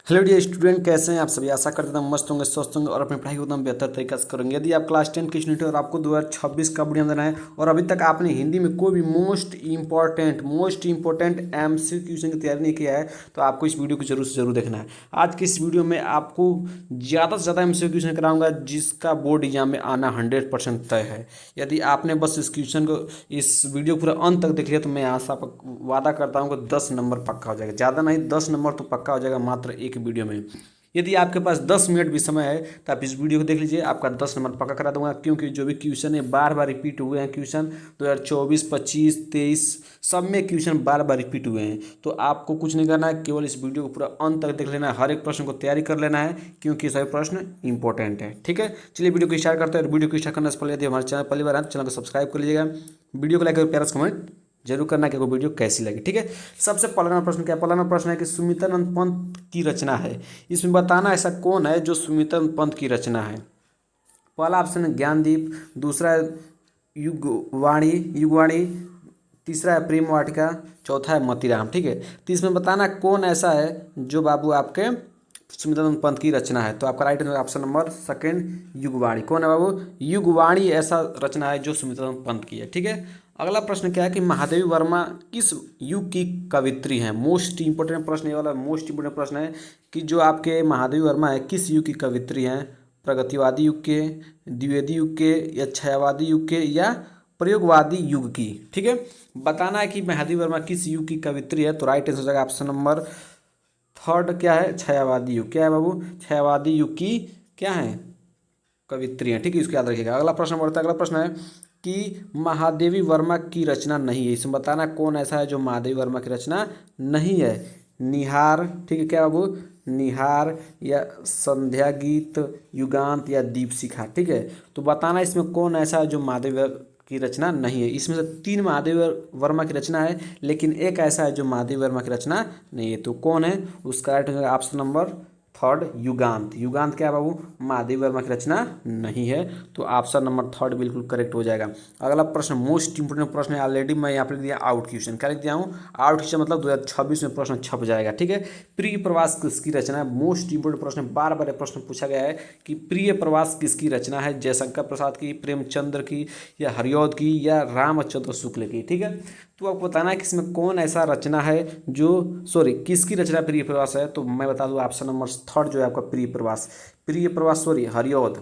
Hello dear student, कैसे हैं आप सभी। आशा करते हैं मस्त होंगे, स्वस्थ होंगे और अपनी पढ़ाई को एकदम बेहतर तरीके से करेंगे। यदि आप क्लास 10 की स्टूडेंट हैं और आपको 2026 का बढ़िया देना है और अभी तक आपने हिंदी में कोई भी मोस्ट इंपॉर्टेंट एमसीक्यू क्वेश्चन की तैयारी नहीं किया है तो आपको इस वीडियो को जरूर से जरूर देखना है। आज की इस वीडियो में आपको ज़्यादा से ज़्यादा एमसीक्यू क्वेश्चन कराऊंगा जिसका बोर्ड एग्जाम में आना 100% तय है। यदि आपने बस इस क्वेश्चन को, इस वीडियो पूरा अंत तक देख लिया तो मैं आशा वादा करता हूँ कि 10 नंबर पक्का हो जाएगा। ज़्यादा नहीं, 10 नंबर तो पक्का हो जाएगा मात्र एक वीडियो में। यदि आपके पास 10 मिनट भी समय है तो आप इस वीडियो को देख लीजिए, आपका 10 नंबर पक्का करा दूंगा। क्योंकि जो भी क्वेश्चन है बार बार रिपीट हुए हैं, क्वेश्चन 2024, 25, 23 सब में क्वेश्चन बार बार रिपीट हुए हैं। तो आपको कुछ नहीं करना है, केवल इस वीडियो को पूरा अंत तक देख लेना है, हर एक प्रश्न को तैयारी कर लेना है क्योंकि सभी प्रश्न इंपॉर्टेंट है। ठीक है, चलिए वीडियो को स्टार्ट करते हैं। वीडियो को स्टार्ट करने से पहले यदि हमारे चैनल पहली बार है तो चैनल को सब्सक्राइब कर लीजिएगा, वीडियो को लाइक और प्यारा सा कमेंट जरूर करना कि वो वीडियो कैसी लगी। ठीक है, सबसे पहला प्रश्न क्या है? पहला प्रश्न है कि सुमित्रानंद पंत की रचना है। इसमें बताना ऐसा कौन है जो सुमित्रानंद पंत की रचना है। पहला ऑप्शन है ज्ञानदीप, दूसरा है युगवाणी, तीसरा है प्रेम वाटिका, चौथा है मोतीराम। ठीक है, तो इसमें बताना कौन ऐसा है जो बाबू आपके सुमित्रानंद पंत की रचना है। तो आपका right option number second Yugvani. कौन है बाबू? युगवाणी ऐसा रचना है जो सुमित्रानंद पंत की है। ठीक है, अगला प्रश्न क्या है कि महादेवी वर्मा किस युग की कवित्री हैं। मोस्ट इंपोर्टेंट प्रश्न, ये वाला मोस्ट इंपोर्टेंट प्रश्न है कि जो आपके महादेवी वर्मा है किस युग की कवित्री हैं। प्रगतिवादी युग के, द्विवेदी युग के, या छायावादी युग के, या प्रयोगवादी युग की। ठीक है, बताना है कि महादेवी वर्मा किस युग की कवित्री है। तो राइट आंसर हो जाएगा ऑप्शन नंबर थर्ड, क्या है? छायावादी युग। क्या है बाबू? छायावादी युग की क्या है? कवित्री हैं। ठीक है, इसको याद रखिएगा। अगला प्रश्न बढ़ता है। अगला प्रश्न है कि महादेवी वर्मा की रचना नहीं है। इसमें बताना कौन ऐसा है जो महादेवी वर्मा की रचना नहीं है। निहार, ठीक है, क्या बाबू? निहार, या संध्या गीत, युगांत, या दीप शिखा। ठीक है, तो बताना इसमें कौन ऐसा है जो महादेवी की रचना नहीं है। इसमें से 3 महादेवी वर्मा की रचना है लेकिन एक ऐसा है जो महादेवी वर्मा की रचना नहीं है। तो कौन है? उसका राइट हो जाएगा ऑप्शन नंबर थर्ड, युगांत। युगांत क्या है बाबू? महादेवी वर्मा की रचना नहीं है। तो ऑप्शन नंबर थर्ड बिल्कुल करेक्ट हो जाएगा। अगला प्रश्न मोस्ट इंपोर्टेंट प्रश्न है, ऑलरेडी मैं यहाँ पर लिख दिया आउट क्वेश्चन। क्या लिख दिया हूँ? आउट क्वेश्चन, मतलब 2026 में प्रश्न छप जाएगा। ठीक है, प्रिय प्रवास किसकी रचना है? मोस्ट इंपोर्टेंट प्रश्न, बार बार प्रश्न पूछा गया है कि प्रिय प्रवास किसकी रचना है। जयशंकर प्रसाद की, प्रेमचंद्र की, या हरिऔध की, या रामचंद्र शुक्ल की। ठीक है, तो आपको बताना है कि इसमें कौन ऐसा रचना है जो, सॉरी, किसकी रचना प्रिय प्रवास है। तो मैं बता दूं ऑप्शन नंबर थर्ड जो है आपका प्रिय प्रवास, सॉरी, हरिऔध।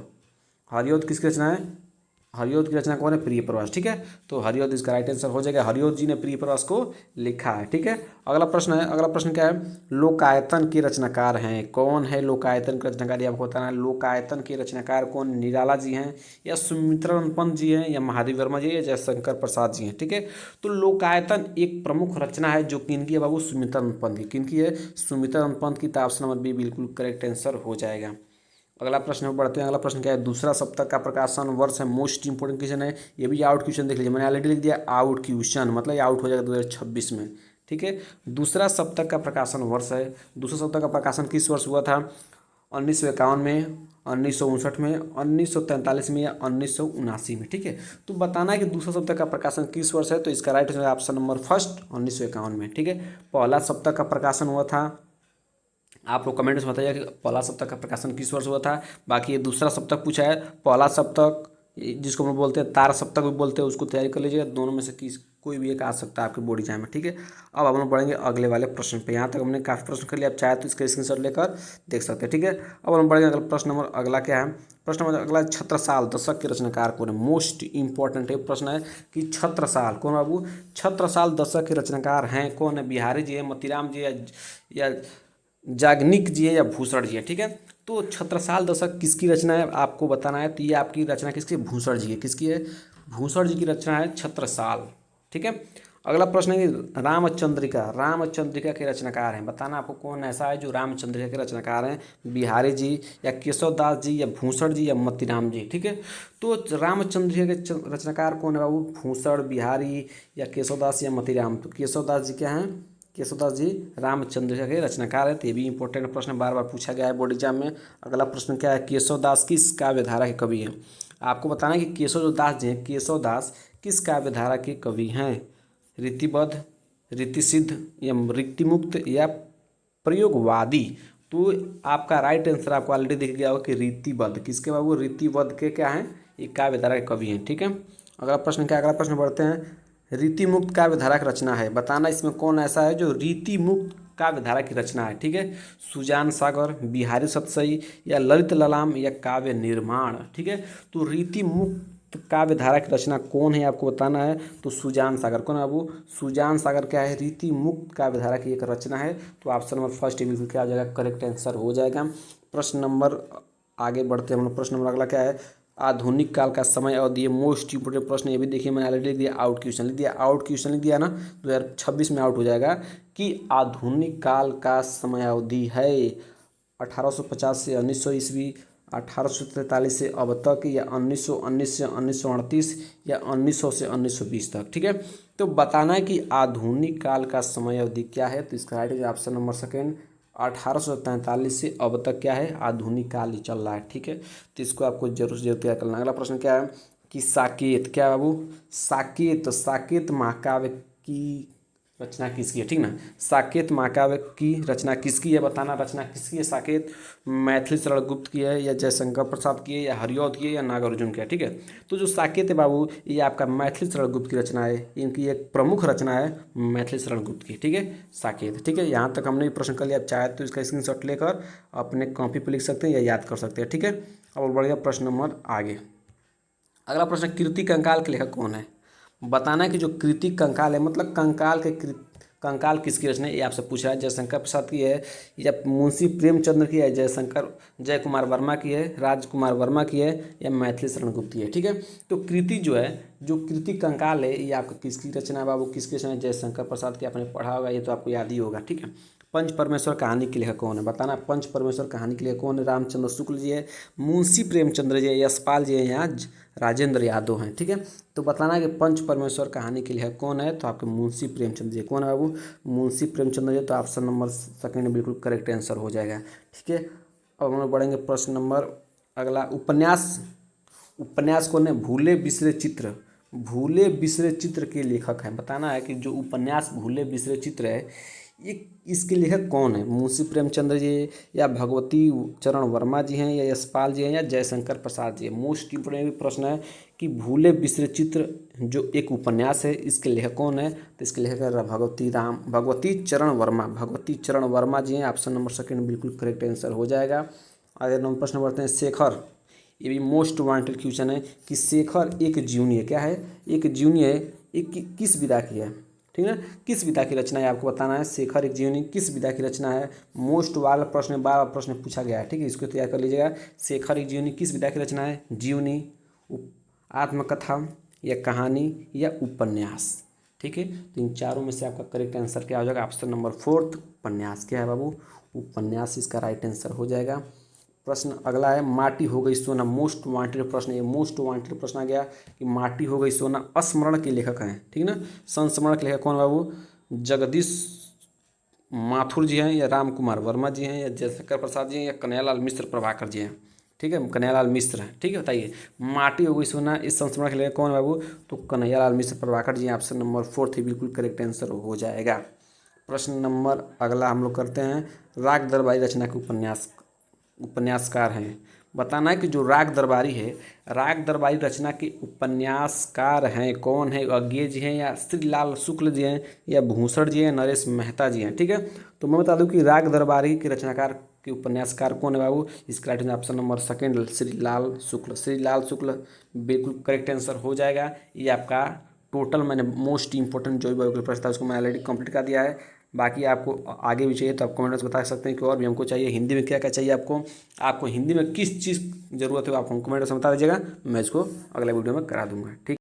हरिऔध किसकी रचना है? हरिऔध की रचना कौन है? प्रिय प्रवास। ठीक है, तो हरिऔध इसका राइट आंसर हो जाएगा। हरिऔध जी ने प्रिय प्रवास को लिखा है। ठीक है, अगला प्रश्न है। अगला प्रश्न क्या है? लोकायतन के रचनाकार हैं। कौन है लोकायतन के रचनाकार? ये आपको बताना है। लोकायतन के रचनाकार कौन? निराला जी हैं, या सुमित्रानंद पंत जी हैं, या महादेवी वर्मा जी, या जयशंकर प्रसाद जी हैं। ठीक है, तो लोकायतन एक प्रमुख रचना है जो किनकी है बाबू? सुमित्रानंद पंत की। किनकी है? सुमित्रानंद पंत की। तो ऑप्शन नंबर बी बिल्कुल करेक्ट आंसर हो जाएगा। अगला प्रश्न में बढ़ते हैं। अगला प्रश्न क्या है? दूसरा सप्ताह का प्रकाशन वर्ष है। मोस्ट इंपोर्टेंट क्वेश्चन है, ये भी आउट क्वेश्चन देख लीजिए। मैंने ऑलरेडी लिख दिया आउट क्वेश्चन, मतलब ये आउट हो जाएगा 2026 में। ठीक है, दूसरा सप्ताह का प्रकाशन वर्ष है। दूसरा सप्ताह का प्रकाशन किस वर्ष हुआ था? 1951 में, 1959 में, 1943 में, या 1979 में। ठीक है, तो बताना है कि दूसरा सप्ताह का प्रकाशन किस वर्ष है। तो इसका राइट हो जाएगा ऑप्शन नंबर फर्स्ट, 1951 में। ठीक है, पहला सप्ताह का प्रकाशन हुआ था, आप लोग कमेंट में बताइए कि पहला सप्ताह का प्रकाशन किस वर्ष हुआ था। बाकी ये दूसरा सप्ताह पूछा है, पहला सप्ताह जिसको हम बोलते हैं तार सप्ताह भी बोलते हैं, उसको तैयारी कर लीजिएगा। दोनों में से किस कोई भी एक आ सकता है आपके बोर्ड एग्जाम में। ठीक है, अब हम लोग बढ़ेंगे अगले वाले प्रश्न पे। यहाँ तक हमने काफ़ी प्रश्न कर लिया, आप चाहे तो इसका स्क्रीनशॉट लेकर देख सकते हैं। ठीक है, अब हम बढ़ेंगे अगला प्रश्न नंबर। अगला क्या है? प्रश्न नंबर अगला, छत्रसाल दशक के रचनाकार कौन है? मोस्ट इंपॉर्टेंट है प्रश्न है कि छत्रसाल कौन बाबू? छत्रसाल दशक के रचनाकार हैं कौन है? बिहारी जी है, मोतीराम जी, या याज्ञनिक जी है, या भूषण जी है। ठीक है, तो छत्रसाल दशक किसकी रचना है आपको बताना है। तो ये आपकी रचना किसकी है? भूषण जी है। किसकी है? भूषण जी की रचना है छत्रसाल। ठीक है, अगला प्रश्न है कि रामचंद्रिका के रचनाकार हैं। बताना आपको कौन ऐसा है जो रामचंद्रिका के रचनाकार हैं। बिहारी जी, या केशवदास जी, या भूषण जी, या मोतीराम जी। ठीक है, तो रामचंद्रिका के रचनाकार कौन है बाबू? भूषण, बिहारी, या केशवदास, या मोतीराम। तो केशवदास जी क्या हैं? केशवदास जी रामचंद्र के रचनाकार है। तो ये भी इंपॉर्टेंट प्रश्न बार बार पूछा गया है बोर्ड एग्जाम में। अगला प्रश्न क्या है? केशवदास किस काव्यधारा के कवि हैं? आपको बताना है कि केशवदास जी हैं, केशवदास किस काव्यधारा के कवि हैं? रीतिबद्ध, रीतिसिद्ध, या रीतिमुक्त, या प्रयोगवादी। तो आपका राइट आंसर आपको ऑलरेडी दिख गया होगा कि रीतिबद्ध। किसके बाबू? रीतिबद्ध के क्या हैं? ये काव्य धारा के कवि हैं। ठीक है, अगला प्रश्न क्या? अगला प्रश्न बढ़ते हैं। रीतिमुक्त काव्य धारा की रचना है, बताना इसमें कौन ऐसा है जो रीतिमुक्त काव्य धारा की रचना है। ठीक है, सुजान सागर, बिहारी सतसई या ललित ललाम या काव्य निर्माण। ठीक है, तो रीतिमुक्त काव्य धारा की रचना कौन है आपको बताना है। तो सुजान सागर। कौन है बाबू? सुजान सागर क्या है? रीति मुक्त काव्य धारा की एक रचना है। तो ऑप्शन नंबर फर्स्ट बिल्कुल क्या हो जाएगा? करेक्ट आंसर हो जाएगा। प्रश्न नंबर आगे बढ़ते हैं हम लोग। प्रश्न नंबर अगला क्या है? आधुनिक काल का समय अवधि। ये मोस्ट इंपोर्टेंट प्रश्न। ये भी देखिए मैंने ऑलरेडी लिख दिया, आउट क्वेश्चन लिख दिया। आउट क्वेश्चन लिख दिया ना, 2026 में आउट हो जाएगा कि आधुनिक काल का समय अवधि है 1850 से 1900 ईस्वी, 1843 से अब तक, या 1919 से 1938, या 1900 से 1920 तक। ठीक है, तो बताना है कि आधुनिक काल का समय अवधि क्या है। तो इसका राइट ऑप्शन नंबर सेकेंड, 1843 से अब तक क्या है? आधुनिक काल ही चल रहा है। ठीक है, तो इसको आपको जरूर जरूर क्या करना। अगला प्रश्न क्या है कि साकेत। क्या बाबू? साकेत। साकेत महाकाव्य की रचना किसकी है? ठीक ना, साकेत महाकाव्य की रचना किसकी है? बताना रचना किसकी है साकेत? मैथिली शरण गुप्त की है, या जयशंकर प्रसाद की है, या हरिऔध की है, या नागार्जुन की है। ठीक है, तो जो साकेत है बाबू, ये आपका मैथिली शरण गुप्त की रचना है। इनकी एक प्रमुख रचना है मैथिली शरण गुप्त की। ठीक है, साकेत। ठीक है, यहाँ तक हमने ये प्रश्न कर लिया। आप चाहे तो इसका स्क्रीनशॉट लेकर अपने कॉपी पर लिख सकते हैं या याद कर सकते हैं। ठीक है, अब बढ़ गया प्रश्न नंबर आगे। अगला प्रश्न, कृति कंकाल के लेखक कौन है? बताना है कि जो कृति कंकाल है, मतलब कंकाल के कंकाल किसकी रचना है, ये आपसे पूछ रहा है। जयशंकर प्रसाद की है, या मुंशी प्रेमचंद्र की है, जय कुमार वर्मा की है, राजकुमार वर्मा की है, या मैथिली शरण गुप्त की है। ठीक है, तो कृति जो है, जो कृति कंकाल है, ये आपका किसकी रचना है बाबू? किसकी रचना है? जयशंकर प्रसाद की। आपने पढ़ा होगा, ये तो आपको याद ही होगा। ठीक है, पंच परमेश्वर कहानी के लेखक कौन है? बताना पंच परमेश्वर कहानी के लेखक कौन है? रामचंद्र शुक्ल जी है, मुंशी प्रेमचंद्र जी है, यशपाल जी है, या राजेंद्र यादव हैं। ठीक है, तो बताना है कि पंच परमेश्वर कहानी के लेखक कौन है? तो आपके मुंशी प्रेमचंद्र जी। कौन है बाबू? मुंशी प्रेमचंद्र जी। तो ऑप्शन नंबर सेकंड बिल्कुल करेक्ट आंसर हो जाएगा। ठीक है, अब हम लोग बढ़ेंगे प्रश्न नंबर अगला। उपन्यास। उपन्यास कौन है? भूले बिसरे चित्र। भूले बिसरे चित्र के लेखक हैं। बताना है कि जो उपन्यास भूले बिसरे चित्र है, ये इसके लेखक कौन है? मुंशी प्रेमचंद्र जी, या भगवती चरण वर्मा जी हैं, या यशपाल जी हैं, या जयशंकर प्रसाद जी हैं। मोस्ट इंपोर्टेंट प्रश्न है कि भूले बिसरे चित्र जो एक उपन्यास है, इसके लेखक कौन है? तो इसके लेखक है भगवती चरण वर्मा। भगवती चरण वर्मा जी हैं। ऑप्शन नंबर सेकंड बिल्कुल करेक्ट आंसर हो जाएगा। अगले नंबर प्रश्न बढ़ते हैं। शेखर। ये भी मोस्ट वांटेड क्वेश्चन है कि शेखर एक जीवनी है। क्या है? एक जीवनी है। एक किस विधा की है? ठीक है, किस विधा की रचना है आपको बताना है। शेखर एक जीवनी किस विधा की रचना है? मोस्ट वाला प्रश्न, बार बार प्रश्न पूछा गया है। ठीक है, इसको तैयार कर लीजिएगा। शेखर एक जीवनी किस विधा की रचना है? जीवनी, आत्मकथा, या कहानी, या उपन्यास। ठीक है, तो इन चारों में से आपका करेक्ट आंसर क्या हो जाएगा? ऑप्शन नंबर फोर्थ, उपन्यास। क्या है बाबू? उपन्यास इसका राइट आंसर हो जाएगा। प्रश्न अगला है, माटी हो गई सोना। मोस्ट वांटेड प्रश्न, ये मोस्ट वांटेड प्रश्न आ गया कि माटी हो गई सोना स्मरण के लेखक हैं। ठीक है ना, संस्मरण के लेखक कौन बाबू? जगदीश माथुर जी हैं, या राम कुमार वर्मा जी हैं, या जयशंकर प्रसाद जी हैं, या कन्हैयालाल मिश्र प्रभाकर जी हैं। ठीक है, कन्हैयालाल मिश्र हैं। ठीक है, बताइए माटी हो गई सोना इस संस्मरण के लेखक कौन है बाबू? तो कन्हैयालाल मिश्र प्रभाकर जी हैं। ऑप्शन नंबर फोर्थ ही बिल्कुल करेक्ट आंसर हो जाएगा। प्रश्न नंबर अगला हम लोग करते हैं। राग दरबारी रचना के उपन्यासकार हैं। बताना है कि जो राग दरबारी है, राग दरबारी रचना के उपन्यासकार हैं कौन है? अज्ञे जी हैं, या श्रीलाल शुक्ल जी हैं, या भूषण जी हैं, नरेश मेहता जी हैं। ठीक है, तो मैं बता दूं कि राग दरबारी के रचनाकार के उपन्यासकार कौन है बाबू? इसका right option number second, Shrilal Shukla. Shrilal Shukla बिल्कुल करेक्ट आंसर हो जाएगा। ये आपका टोटल मैंने मोस्ट इंपॉर्टेंट जो भी बायोग्राफी प्रश्न था उसको मैं ऑलरेडी कंप्लीट कर दिया है। बाकी आपको आगे भी चाहिए तो आप कमेंट्स बता सकते हैं कि और भी हमको चाहिए। हिंदी में क्या क्या चाहिए आपको, आपको हिंदी में किस चीज़ ज़रूरत है, आप हमको कमेंट्स में बता दीजिएगा। मैं इसको अगले वीडियो में करा दूंगा। ठीक।